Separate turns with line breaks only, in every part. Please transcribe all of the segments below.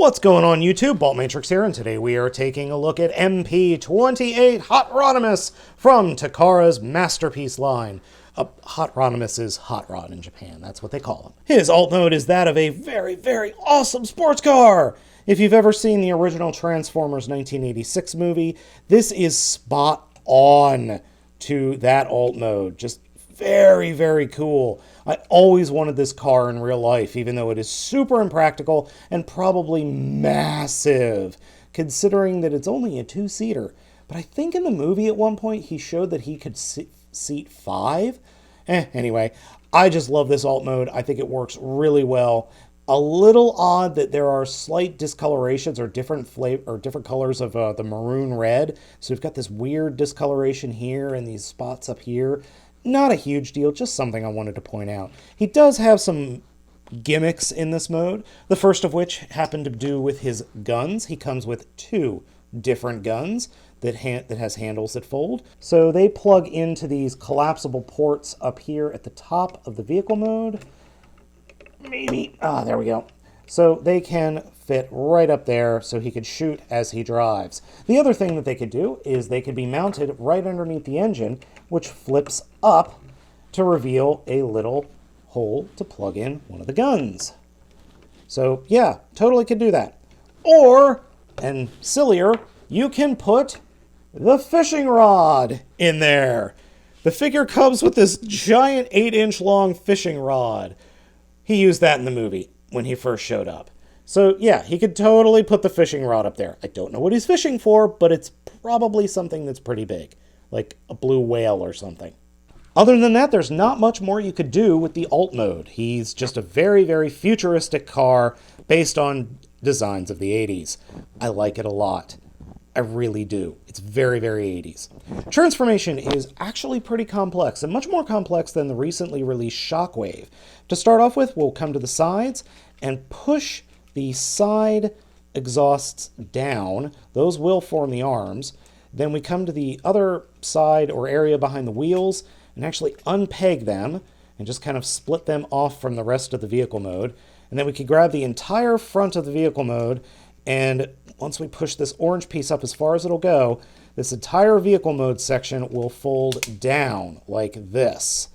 What's going on YouTube? Baltmatrix here, and today we are taking a look at MP-28 Hot Rodimus from Takara's Masterpiece line. Hot Rodimus is Hot Rod in Japan, that's what they call him. His alt mode is that of a very, very awesome sports car! If you've ever seen the original Transformers 1986 movie, this is spot on to that alt mode. Just very, very cool. I always wanted this car in real life, even though it is super impractical and probably massive, considering that it's only a two-seater. But I think in the movie at one point he showed that he could seat 5. Anyway, I just love this alt mode. I think it works really well. A little odd that there are slight discolorations or different colors of the maroon red. So we've got this weird discoloration here and these spots up here. Not a huge deal, just something I wanted to point out. He does have some gimmicks in this mode, the first of which happen to do with his guns. He comes with 2 different guns that has handles that fold. So they plug into these collapsible ports up here at the top of the vehicle mode. Maybe, there we go. So they can fit right up there so he could shoot as he drives. The other thing that they could do is they could be mounted right underneath the engine, which flips up to reveal a little hole to plug in one of the guns. So yeah, totally could do that. Or, and sillier, you can put the fishing rod in there. The figure comes with this giant 8-inch long fishing rod. He used that in the movie when he first showed up. So yeah, he could totally put the fishing rod up there. I don't know what he's fishing for, but it's probably something that's pretty big, like a blue whale or something. Other than that, there's not much more you could do with the alt mode. He's just a very, very futuristic car based on designs of the 80s. I like it a lot. I really do. It's very, very 80s. Transformation is actually pretty complex, and much more complex than the recently released Shockwave. To start off with, we'll come to the sides and push the side exhausts down. Those will form the arms. Then we come to the other side or area behind the wheels and actually unpeg them and just kind of split them off from the rest of the vehicle mode. And then we can grab the entire front of the vehicle mode, and once we push this orange piece up as far as it'll go, this entire vehicle mode section will fold down like this.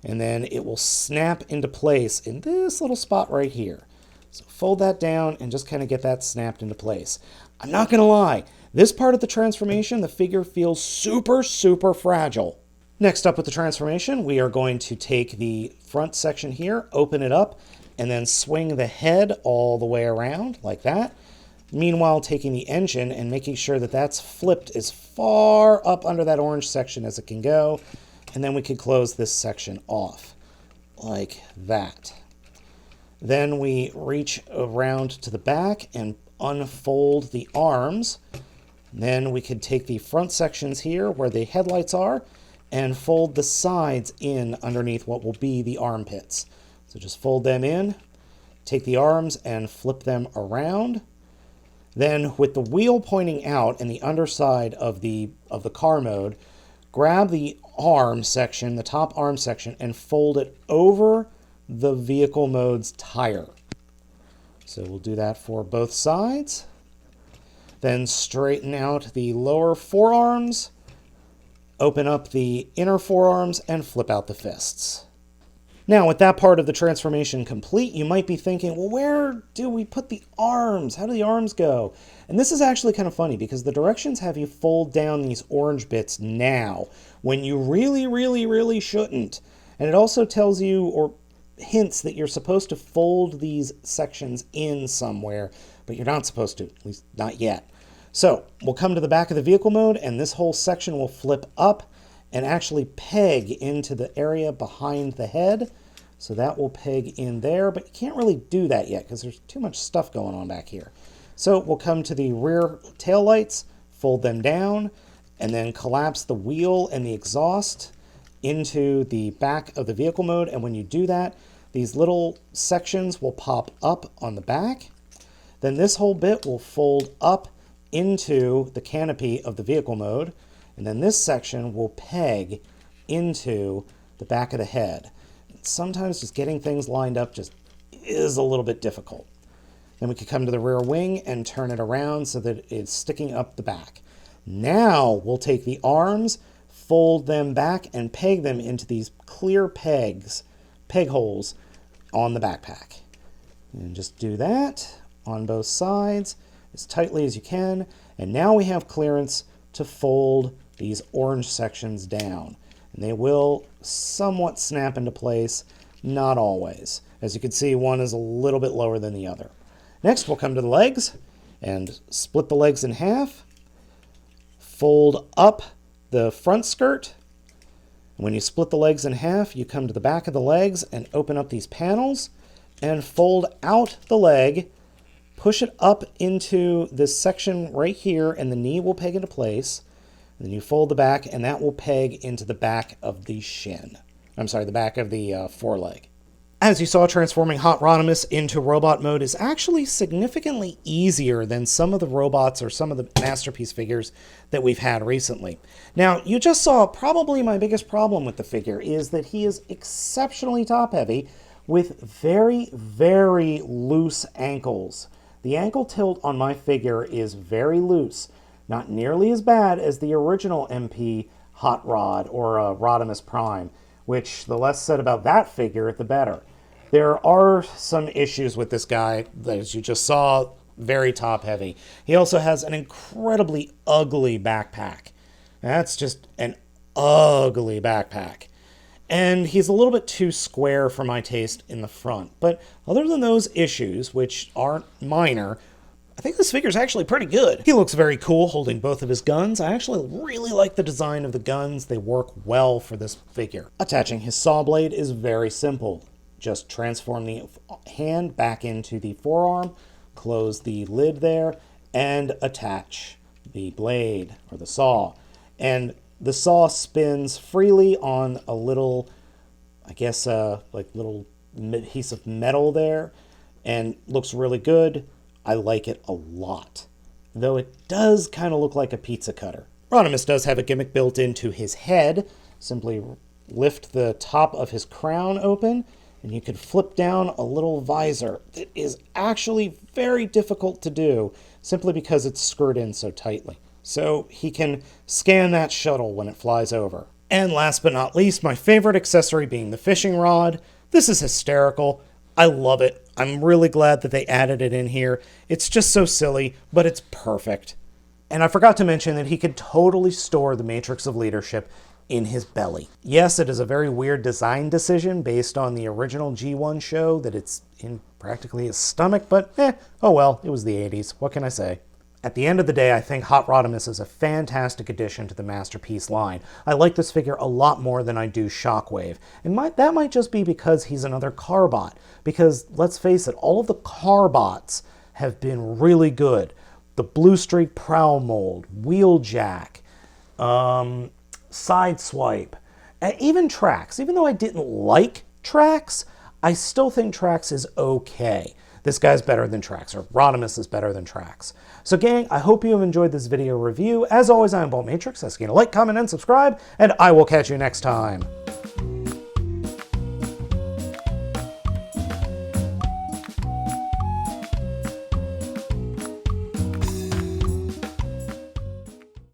And then it will snap into place in this little spot right here. So fold that down and just kind of get that snapped into place. I'm not going to lie, this part of the transformation, the figure feels super, super fragile. Next up with the transformation, we are going to take the front section here, open it up, and then swing the head all the way around like that. Meanwhile, taking the engine and making sure that that's flipped as far up under that orange section as it can go. And then we can close this section off like that. Then we reach around to the back and unfold the arms. Then we can take the front sections here where the headlights are and fold the sides in underneath what will be the armpits. So just fold them in, take the arms and flip them around. Then with the wheel pointing out and the underside of the car mode, grab the arm section, the top arm section, and fold it over the vehicle mode's tire. So we'll do that for both sides. Then straighten out the lower forearms, open up the inner forearms, and flip out the fists. Now, with that part of the transformation complete, you might be thinking, well, where do we put the arms? How do the arms go? And this is actually kind of funny because the directions have you fold down these orange bits now when you really, really, really shouldn't. And it also tells you or hints that you're supposed to fold these sections in somewhere, but you're not supposed to, at least not yet. So we'll come to the back of the vehicle mode, and this whole section will flip up and actually peg into the area behind the head. So that will peg in there, but you can't really do that yet because there's too much stuff going on back here. So we'll come to the rear tail lights, fold them down, and then collapse the wheel and the exhaust into the back of the vehicle mode. And when you do that, these little sections will pop up on the back. Then this whole bit will fold up into the canopy of the vehicle mode. And then this section will peg into the back of the head. Sometimes just getting things lined up just is a little bit difficult. Then we could come to the rear wing and turn it around so that it's sticking up the back. Now we'll take the arms, fold them back, and peg them into these clear peg holes on the backpack. And just do that on both sides as tightly as you can. And now we have clearance to fold these orange sections down. And they will somewhat snap into place, not always. As you can see, one is a little bit lower than the other. Next, we'll come to the legs and split the legs in half. Fold up the front skirt. When you split the legs in half, you come to the back of the legs and open up these panels and fold out the leg, push it up into this section right here, and the knee will peg into place. And then you fold the back, and that will peg into the back of the shin. I'm sorry, the back of the foreleg. As you saw, transforming Hot Rodimus into robot mode is actually significantly easier than some of the robots or some of the Masterpiece figures that we've had recently. Now, you just saw probably my biggest problem with the figure is that he is exceptionally top-heavy with very, very loose ankles. The ankle tilt on my figure is very loose, not nearly as bad as the original MP Hot Rod or Rodimus Prime, which the less said about that figure, the better. There are some issues with this guy, as you just saw, very top-heavy. He also has an incredibly ugly backpack. That's just an ugly backpack. And he's a little bit too square for my taste in the front. But other than those issues, which aren't minor, I think this figure's actually pretty good. He looks very cool holding both of his guns. I actually really like the design of the guns. They work well for this figure. Attaching his saw blade is very simple. Just transform the hand back into the forearm, close the lid there, and attach the blade or the saw. And the saw spins freely on a little, I guess, like little piece of metal there, and looks really good. I like it a lot, though it does kind of look like a pizza cutter. Rodimus does have a gimmick built into his head. Simply lift the top of his crown open, and you could flip down a little visor. It is actually very difficult to do, simply because it's screwed in so tightly. So he can scan that shuttle when it flies over. And last but not least, my favorite accessory being the fishing rod. This is hysterical. I love it. I'm really glad that they added it in here. It's just so silly, but it's perfect. And I forgot to mention that he could totally store the Matrix of Leadership in his belly. Yes, it is a very weird design decision based on the original G1 show that it's in practically his stomach, but oh well, it was the 80s. What can I say? At the end of the day, I think Hot Rodimus is a fantastic addition to the Masterpiece line. I like this figure a lot more than I do Shockwave. And that might just be because he's another Carbot. Because, let's face it, all of the Carbots have been really good. The Blue Streak Prowl Mold, Wheeljack, Sideswipe, even Trax. Even though I didn't like Trax, I still think Trax is okay. This guy's better than Trax, or Rodimus is better than Trax. So gang, I hope you have enjoyed this video review. As always, I am Baltmatrix, asking you to like, comment, and subscribe, and I will catch you next time.